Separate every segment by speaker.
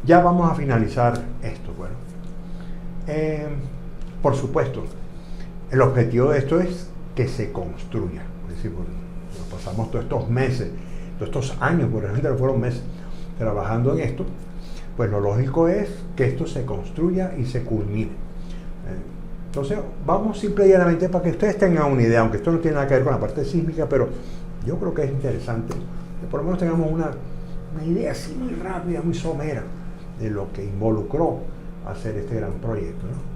Speaker 1: Ya vamos a finalizar esto. Bueno, por supuesto, el objetivo de esto es que se construya. Es decir, bueno, pasamos todos estos meses, todos estos años, por ejemplo, fueron meses trabajando en esto, pues lo lógico es que esto se construya y se culmine. Entonces, vamos simple y llanamente para que ustedes tengan una idea, aunque esto no tiene nada que ver con la parte sísmica, pero yo creo que es interesante que por lo menos tengamos una idea así muy rápida, muy somera, de lo que involucró hacer este gran proyecto, ¿no?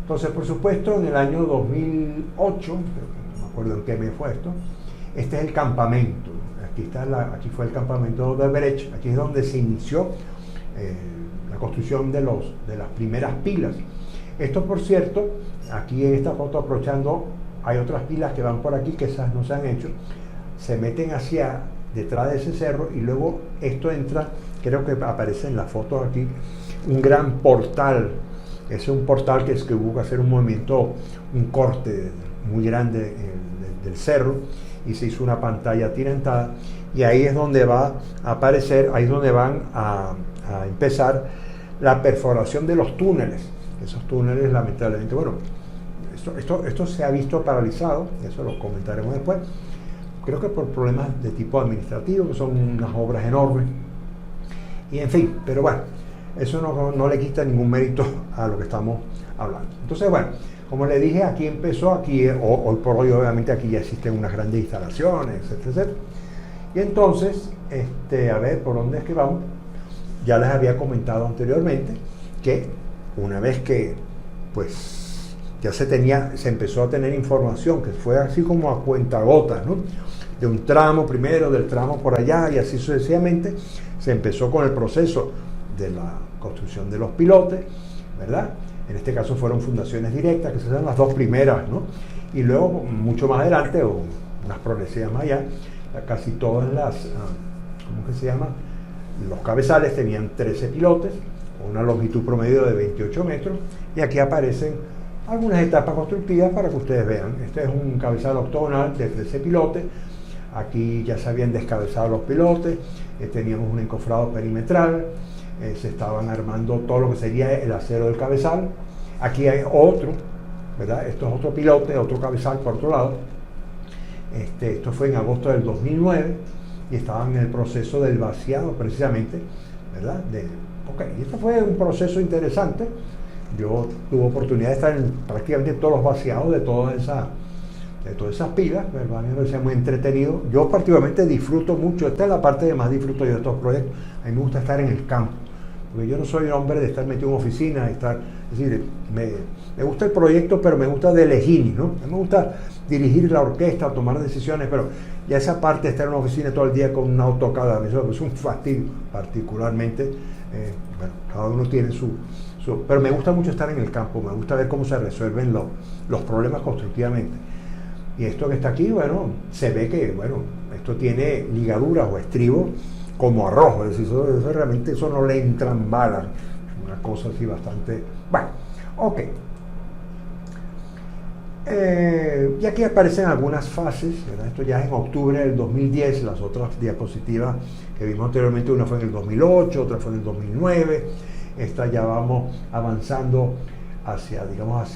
Speaker 1: Entonces, por supuesto, en el año 2008, no me acuerdo en qué mes fue esto, este es el campamento. Aquí fue el campamento de Brecht. Aquí es donde se inició la construcción de las primeras pilas. Esto, por cierto, aquí en esta foto aprovechando, hay otras pilas que van por aquí, que esas no se han hecho, se meten hacia detrás de ese cerro y luego esto entra, creo que aparece en la foto aquí, un gran portal. Es un portal que busca hacer un movimiento, un corte muy grande del cerro, y se hizo una pantalla atirantada, y ahí es donde va a aparecer, ahí es donde van a empezar la perforación de los túneles. Esos túneles, lamentablemente, bueno, esto se ha visto paralizado, eso lo comentaremos después, creo que por problemas de tipo administrativo, que son unas obras enormes, y en fin, pero bueno, eso no le quita ningún mérito a lo que estamos hablando. Entonces, bueno, como le dije, aquí empezó, hoy por hoy obviamente aquí ya existen unas grandes instalaciones, etcétera, etcétera. Y entonces, a ver, ¿por dónde es que vamos? Ya les había comentado anteriormente que una vez que, pues, ya se empezó a tener información, que fue así como a cuentagotas, ¿no? De un tramo primero, del tramo por allá, y así sucesivamente, se empezó con el proceso de la construcción de los pilotes, ¿verdad? En este caso fueron fundaciones directas, que son las dos primeras, ¿no? Y luego, mucho más adelante, o unas progresivas más allá, casi todas las, ¿cómo que se llama? Los cabezales tenían 13 pilotes, una longitud promedio de 28 metros, y aquí aparecen algunas etapas constructivas para que ustedes vean. Este es un cabezal octogonal de 13 pilotes. Aquí ya se habían descabezado los pilotes, teníamos un encofrado perimetral, se estaban armando todo lo que sería el acero del cabezal. Aquí hay otro, ¿verdad? Esto es otro pilote, otro cabezal por otro lado. Esto fue en agosto del 2009 y estaban en el proceso del vaciado precisamente, ¿verdad? Y esto fue un proceso interesante. Yo tuve oportunidad de estar en prácticamente todos los vaciados de todas esas pilas, ¿verdad? Me parecía muy entretenido. Yo particularmente disfruto mucho, esta es la parte que más disfruto yo de estos proyectos. A mí me gusta estar en el campo, porque yo no soy un hombre de estar metido en oficina, es decir, me gusta el proyecto, pero me gusta de elegir, ¿no? Me gusta dirigir la orquesta, tomar decisiones, pero ya esa parte de estar en una oficina todo el día con un AutoCAD, eso es un fastidio, particularmente. Bueno, cada uno tiene pero me gusta mucho estar en el campo, me gusta ver cómo se resuelven los problemas constructivamente. Y esto que está aquí, bueno, se ve que, bueno, esto tiene ligaduras o estribos como arroz, es decir, eso realmente no le entran balas, una cosa así bastante, bueno, ok. Y aquí aparecen algunas fases, ¿verdad? Esto ya es en octubre del 2010, las otras diapositivas que vimos anteriormente, una fue en el 2008, otra fue en el 2009, esta ya vamos avanzando hacia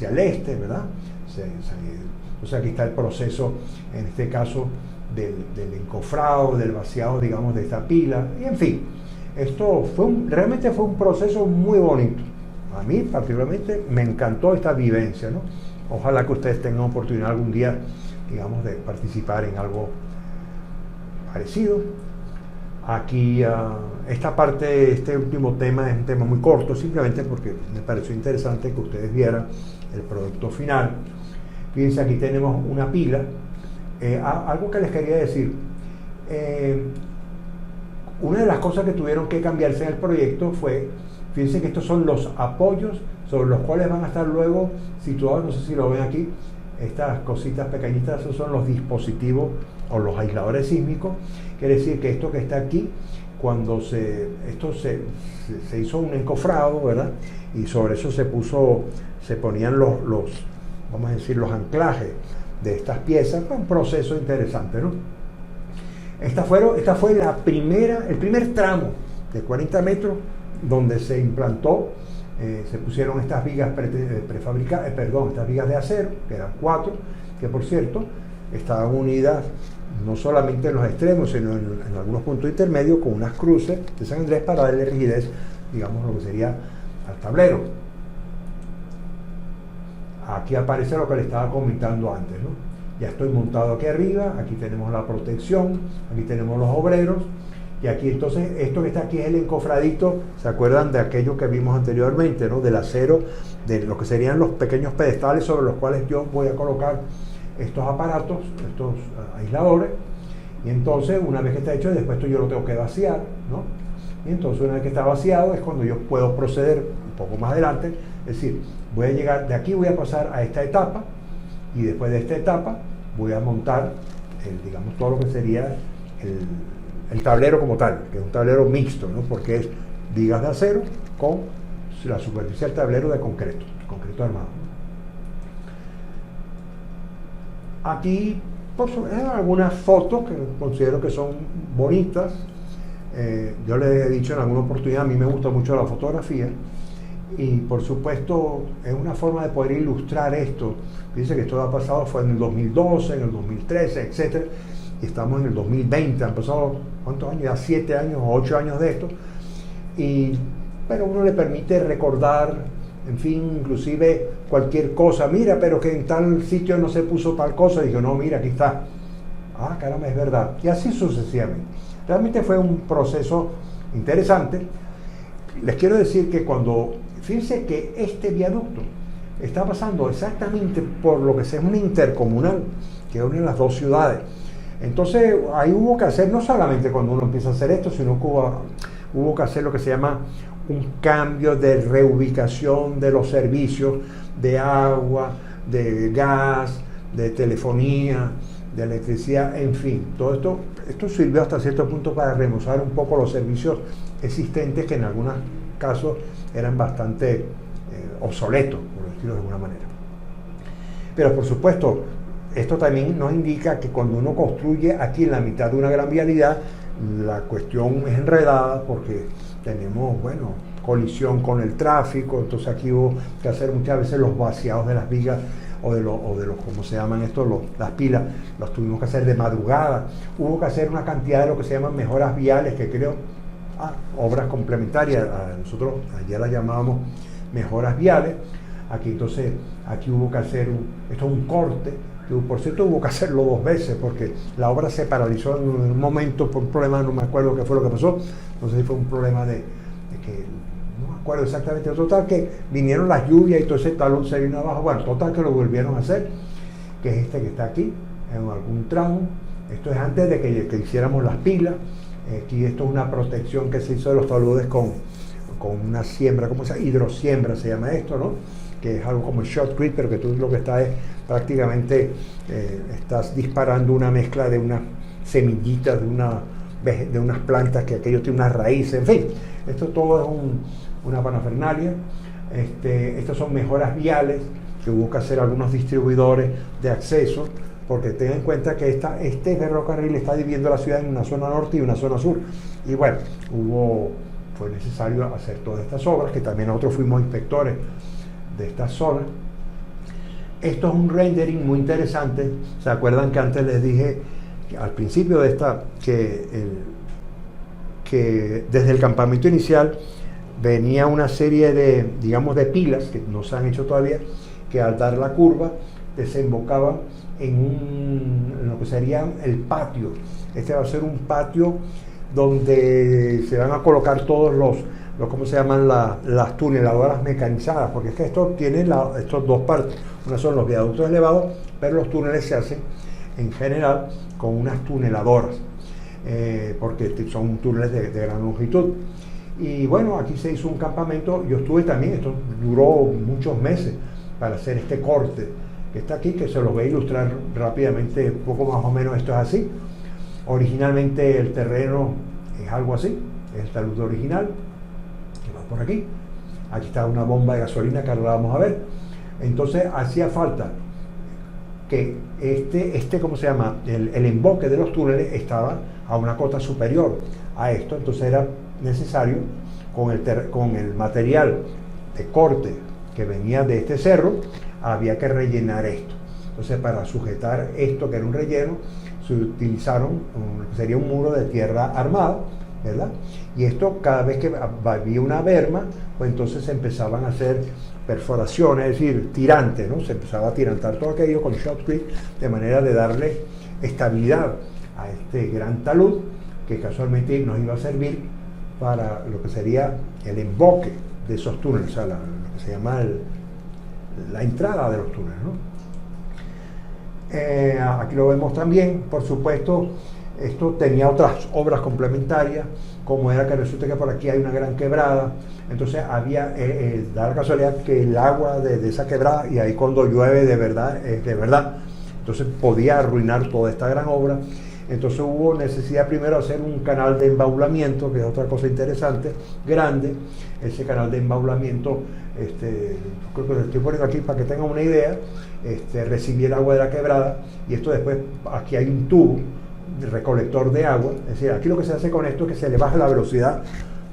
Speaker 1: el este, ¿verdad? Entonces aquí está el proceso, en este caso, del encofrado, del vaciado, digamos, de esta pila, y en fin, esto realmente fue un proceso muy bonito. A mí particularmente me encantó esta vivencia, ¿no? Ojalá que ustedes tengan oportunidad algún día, digamos, de participar en algo parecido. Aquí, esta parte, este último tema es un tema muy corto, simplemente porque me pareció interesante que ustedes vieran el producto final. Fíjense, aquí tenemos una pila. Algo que les quería decir. una de las cosas que tuvieron que cambiarse en el proyecto fue, fíjense que estos son los apoyos sobre los cuales van a estar luego situados, no sé si lo ven aquí, estas cositas pequeñitas, esos son los dispositivos o los aisladores sísmicos. Quiere decir que esto que está aquí, cuando se hizo un encofrado, ¿verdad? Y sobre eso se ponían los vamos a decir, los anclajes de estas piezas. Fue un proceso interesante, ¿no? Esta fue el primer tramo de 40 metros donde se implantó, se pusieron estas vigas prefabricadas, estas vigas de acero, que eran 4, que por cierto estaban unidas no solamente en los extremos, sino en algunos puntos intermedios con unas cruces de San Andrés para darle rigidez, digamos, lo que sería al tablero. Aquí aparece lo que le estaba comentando antes, ¿no? Ya estoy montado aquí arriba, aquí tenemos la protección, aquí tenemos los obreros, y aquí entonces esto que está aquí es el encofradito. ¿Se acuerdan de aquello que vimos anteriormente, ¿no? Del acero, de lo que serían los pequeños pedestales sobre los cuales yo voy a colocar estos aparatos, estos aisladores, y entonces una vez que está hecho, después esto yo lo tengo que vaciar, ¿no? Y entonces una vez que está vaciado es cuando yo puedo proceder un poco más adelante, es decir, voy a llegar, de aquí voy a pasar a esta etapa, y después de esta etapa voy a montar, digamos, todo lo que sería el tablero como tal, que es un tablero mixto, ¿no? Porque es vigas de acero con la superficie del tablero de concreto armado. Aquí algunas fotos que considero que son bonitas. Yo les he dicho en alguna oportunidad, a mí me gusta mucho la fotografía, y por supuesto es una forma de poder ilustrar esto. Dice que esto ha pasado, fue en el 2012, en el 2013, etc. Y estamos en el 2020, han pasado, ¿cuántos años? Ya 7 años o 8 años de esto. Pero uno le permite recordar, en fin, inclusive cualquier cosa. Mira, pero que en tal sitio no se puso tal cosa. Y digo, no, mira, aquí está. Ah, caramba, es verdad. Y así sucesivamente. Realmente fue un proceso interesante. Les quiero decir que fíjense que este viaducto está pasando exactamente por lo que es una intercomunal que une las dos ciudades. Entonces ahí hubo que hacer, no solamente cuando uno empieza a hacer esto, sino que hubo que hacer lo que se llama un cambio de reubicación de los servicios de agua, de gas, de telefonía, de electricidad, en fin. Todo esto sirvió hasta cierto punto para remozar un poco los servicios existentes, que en algunos casos eran bastante obsoletos, por decirlo de alguna manera. Pero por supuesto, esto también nos indica que cuando uno construye aquí en la mitad de una gran vialidad, la cuestión es enredada porque tenemos, colisión con el tráfico. Entonces aquí hubo que hacer muchas veces los vaciados de las vigas o de los ¿cómo se llaman estos? Las pilas, los tuvimos que hacer de madrugada. Hubo que hacer una cantidad de lo que se llaman mejoras viales, que creo, obras complementarias, nosotros ayer las llamábamos mejoras viales. Aquí hubo que hacer un corte, que por cierto hubo que hacerlo 2 veces porque la obra se paralizó en un momento por un problema, no me acuerdo qué fue lo que pasó, no sé si fue un problema de que, no me acuerdo exactamente, total que vinieron las lluvias y todo ese talón se vino abajo, total que lo volvieron a hacer, que es este que está aquí, en algún tramo. Esto es antes de que hiciéramos las pilas. Aquí esto es una protección que se hizo de los taludes con una siembra, ¿cómo se llama? Hidrosiembra se llama esto, ¿no? Que es algo como el shotcrete, pero que tú lo que estás es prácticamente estás disparando una mezcla de unas semillitas de unas plantas que aquello tiene unas raíces, en fin, esto todo es una parafernalia. Estas son mejoras viales que hubo que hacer algunos distribuidores de acceso, porque tengan en cuenta que este ferrocarril está dividiendo la ciudad en una zona norte y una zona sur, y fue necesario hacer todas estas obras, que también nosotros fuimos inspectores de esta zona. Esto es un rendering muy interesante. ¿Se acuerdan que antes les dije al principio de que desde el campamento inicial venía una serie de pilas que no se han hecho todavía, que al dar la curva desembocaban en lo que sería el patio? Este va a ser un patio donde se van a colocar todos los ¿cómo se llaman? Las tuneladoras mecanizadas, porque es que esto tiene estos 2 partes. Una son los viaductos elevados, pero los túneles se hacen en general con unas tuneladoras. porque son túneles de gran longitud. Y bueno, aquí se hizo un campamento, yo estuve también, esto duró muchos meses para hacer este corte que está aquí, que se los voy a ilustrar rápidamente, poco más o menos esto es así. Originalmente el terreno es algo así, es el talud original, que va por aquí. Aquí está una bomba de gasolina que ahora la vamos a ver. Entonces hacía falta que ¿cómo se llama? El emboque de los túneles estaba a una cota superior a esto, entonces era necesario con el material de corte que venía de este cerro, había que rellenar esto. Entonces para sujetar esto, que era un relleno, se utilizaron, sería un muro de tierra armado, ¿verdad? Y esto, cada vez que había una berma, pues entonces se empezaban a hacer perforaciones, es decir, tirantes, ¿no? Se empezaba a tirantar todo aquello con shotcrete, de manera de darle estabilidad a este gran talud, que casualmente nos iba a servir para lo que sería el emboque de esos túneles, o sea, lo que se llama la entrada de los túneles, ¿no? Aquí lo vemos también, por supuesto. Esto tenía otras obras complementarias, como era que resulta que por aquí hay una gran quebrada, entonces había, da la casualidad que el agua de esa quebrada, y ahí cuando llueve de verdad, entonces podía arruinar toda esta gran obra. Entonces hubo necesidad primero de hacer un canal de embaulamiento, que es otra cosa interesante, grande. Ese canal de embaulamiento, creo que lo estoy poniendo aquí para que tengan una idea, recibía el agua de la quebrada, y esto después, aquí hay un tubo de recolector de agua, es decir, aquí lo que se hace con esto es que se le baja la velocidad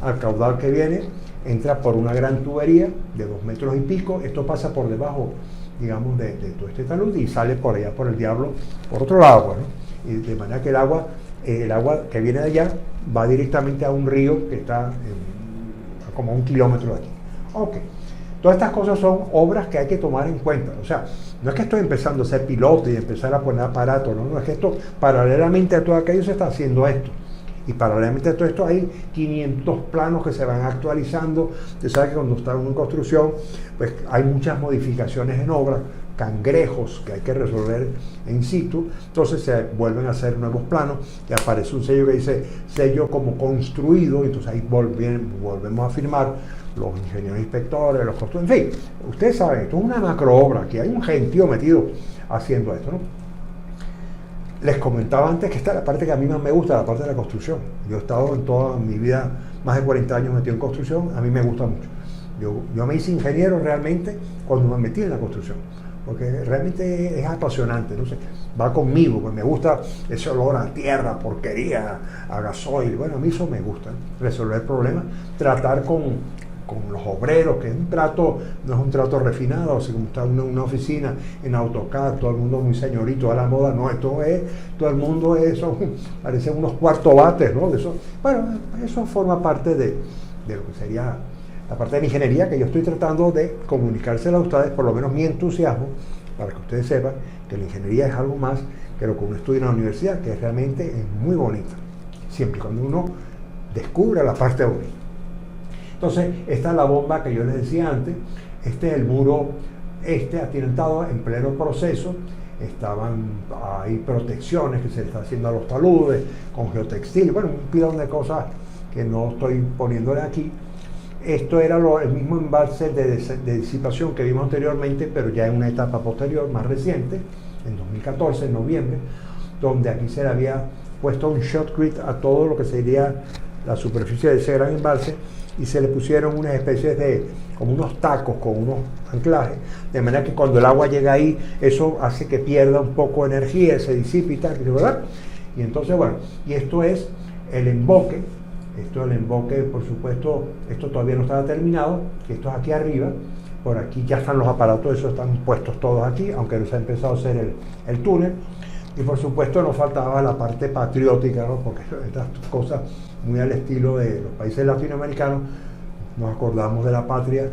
Speaker 1: al caudal que viene, entra por una gran tubería de 2 metros y pico, esto pasa por debajo, digamos, de todo este talud y sale por allá por el diablo, por otro lado, ¿no? Y de manera que el agua que viene de allá va directamente a un río que está como a 1 kilómetro de aquí. Ok. Todas estas cosas son obras que hay que tomar en cuenta. O sea, no es que estoy empezando a ser piloto y empezar a poner aparatos, no, es que esto, paralelamente a todo aquello, se está haciendo esto. Y paralelamente a todo esto hay 500 planos que se van actualizando. Usted sabe que cuando está en construcción, pues hay muchas modificaciones en obra, cangrejos que hay que resolver in situ, entonces se vuelven a hacer nuevos planos y aparece un sello que dice sello como construido, entonces ahí volvemos a firmar los ingenieros inspectores, los constructores, en fin, ustedes saben, esto es una macro obra, que hay un gentío metido haciendo esto, ¿no? Les comentaba antes que esta es la parte que a mí más me gusta, la parte de la construcción. Yo he estado en toda mi vida, más de 40 años metido en construcción, a mí me gusta mucho. Yo me hice ingeniero realmente cuando me metí en la construcción, porque realmente es apasionante, no sé, va conmigo, pues me gusta ese olor a tierra, porquería, a gasoil. Bueno, a mí eso me gusta, ¿no? Resolver problemas, tratar con los obreros, que es un trato, no es un trato refinado, así como está en una oficina en AutoCAD, todo el mundo muy señorito a la moda, no, esto es, todo el mundo es, parecen unos cuartobates, ¿no? De eso, bueno, eso forma parte de lo que sería la parte de la ingeniería, que yo estoy tratando de comunicársela a ustedes, por lo menos mi entusiasmo, para que ustedes sepan que la ingeniería es algo más que lo que uno estudia en la universidad, que realmente es muy bonita, siempre y cuando uno descubra la parte bonita. Entonces, esta es la bomba que yo les decía antes, este es el muro atirantado en pleno proceso, hay protecciones que se le está haciendo a los taludes, con geotextil, bueno, un pilón de cosas que no estoy poniéndole aquí. Esto era el mismo embalse de disipación que vimos anteriormente, pero ya en una etapa posterior, más reciente, en 2014, en noviembre, donde aquí se le había puesto un shotcrete a todo lo que sería la superficie de ese gran embalse, y se le pusieron unas especies de, como unos tacos con unos anclajes, de manera que cuando el agua llega ahí, eso hace que pierda un poco de energía, se disipe y tal, ¿verdad? Y entonces, bueno, y esto es el emboque. Esto es el emboque, por supuesto, esto todavía no estaba terminado, esto es aquí arriba, por aquí ya están los aparatos, esos están puestos todos aquí, aunque no se ha empezado a hacer el túnel, y por supuesto nos faltaba la parte patriótica, ¿no? Porque estas cosas muy al estilo de los países latinoamericanos, nos acordamos de la patria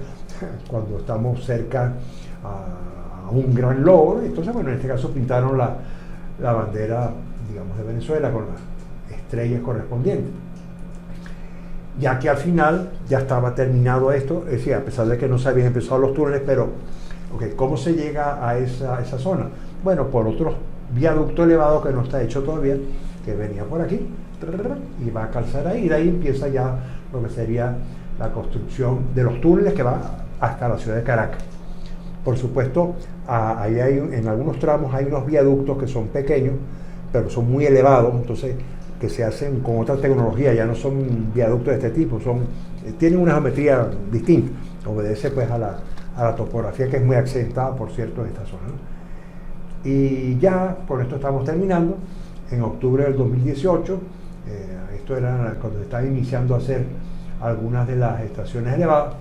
Speaker 1: cuando estamos cerca a un gran logro. Entonces, bueno, en este caso pintaron la bandera, digamos, de Venezuela con las estrellas correspondientes. Ya que al final ya estaba terminado esto, es decir, a pesar de que no se habían empezado los túneles, pero, okay, ¿cómo se llega a esa zona? Bueno, por otro viaducto elevado que no está hecho todavía, que venía por aquí, y va a calzar ahí, y de ahí empieza ya lo que sería la construcción de los túneles que va hasta la ciudad de Caracas. Por supuesto, ahí en algunos tramos hay unos viaductos que son pequeños, pero son muy elevados, entonces que se hacen con otra tecnología, ya no son viaductos de este tipo, tienen una geometría distinta, obedece pues a la topografía que es muy accidentada, por cierto, en esta zona, ¿no? Y ya con esto estamos terminando. En octubre del 2018, esto era cuando se estaba iniciando a hacer algunas de las estaciones elevadas.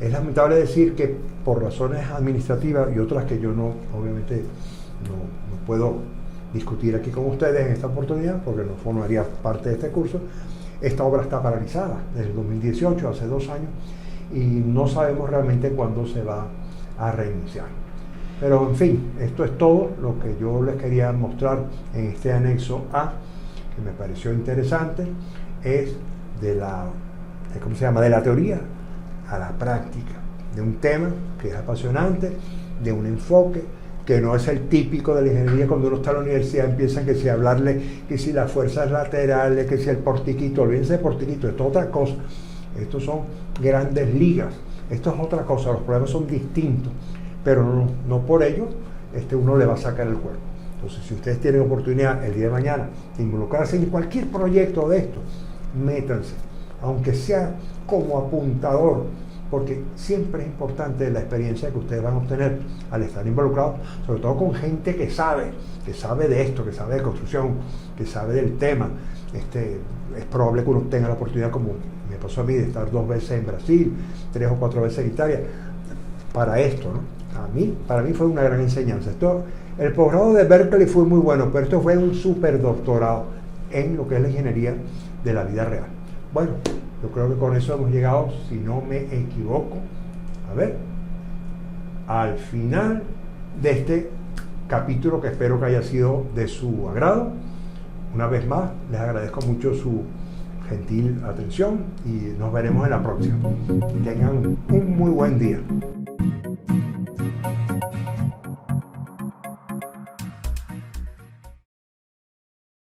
Speaker 1: Es lamentable decir que por razones administrativas y otras que yo obviamente no puedo discutir aquí con ustedes en esta oportunidad, porque no formaría parte de este curso, esta obra está paralizada desde el 2018, hace 2 años, y no sabemos realmente cuándo se va a reiniciar. Pero en fin, esto es todo lo que yo les quería mostrar en este anexo A, que me pareció interesante, es de la teoría a la práctica, de un tema que es apasionante, de un enfoque que no es el típico de la ingeniería. Cuando uno está en la universidad empiezan que si hablarle, que si las fuerzas laterales, que si el portiquito, olvídense de portiquito, esto es otra cosa. Estos son grandes ligas, esto es otra cosa, los problemas son distintos, pero no por ello uno le va a sacar el cuerpo. Entonces, si ustedes tienen oportunidad el día de mañana de involucrarse en cualquier proyecto de esto, métanse, aunque sea como apuntador, porque siempre es importante la experiencia que ustedes van a obtener al estar involucrados, sobre todo con gente que sabe de esto, que sabe de construcción, que sabe del tema. Es probable que uno tenga la oportunidad, como me pasó a mí, de estar 2 veces en Brasil, 3 o 4 veces en Italia, para esto, ¿no? Para mí fue una gran enseñanza. El posgrado de Berkeley fue muy bueno, pero esto fue un superdoctorado en lo que es la ingeniería de la vida real. Bueno, yo creo que con eso hemos llegado, si no me equivoco, al final de este capítulo, que espero que haya sido de su agrado. Una vez más, les agradezco mucho su gentil atención y nos veremos en la próxima. Tengan un muy buen día.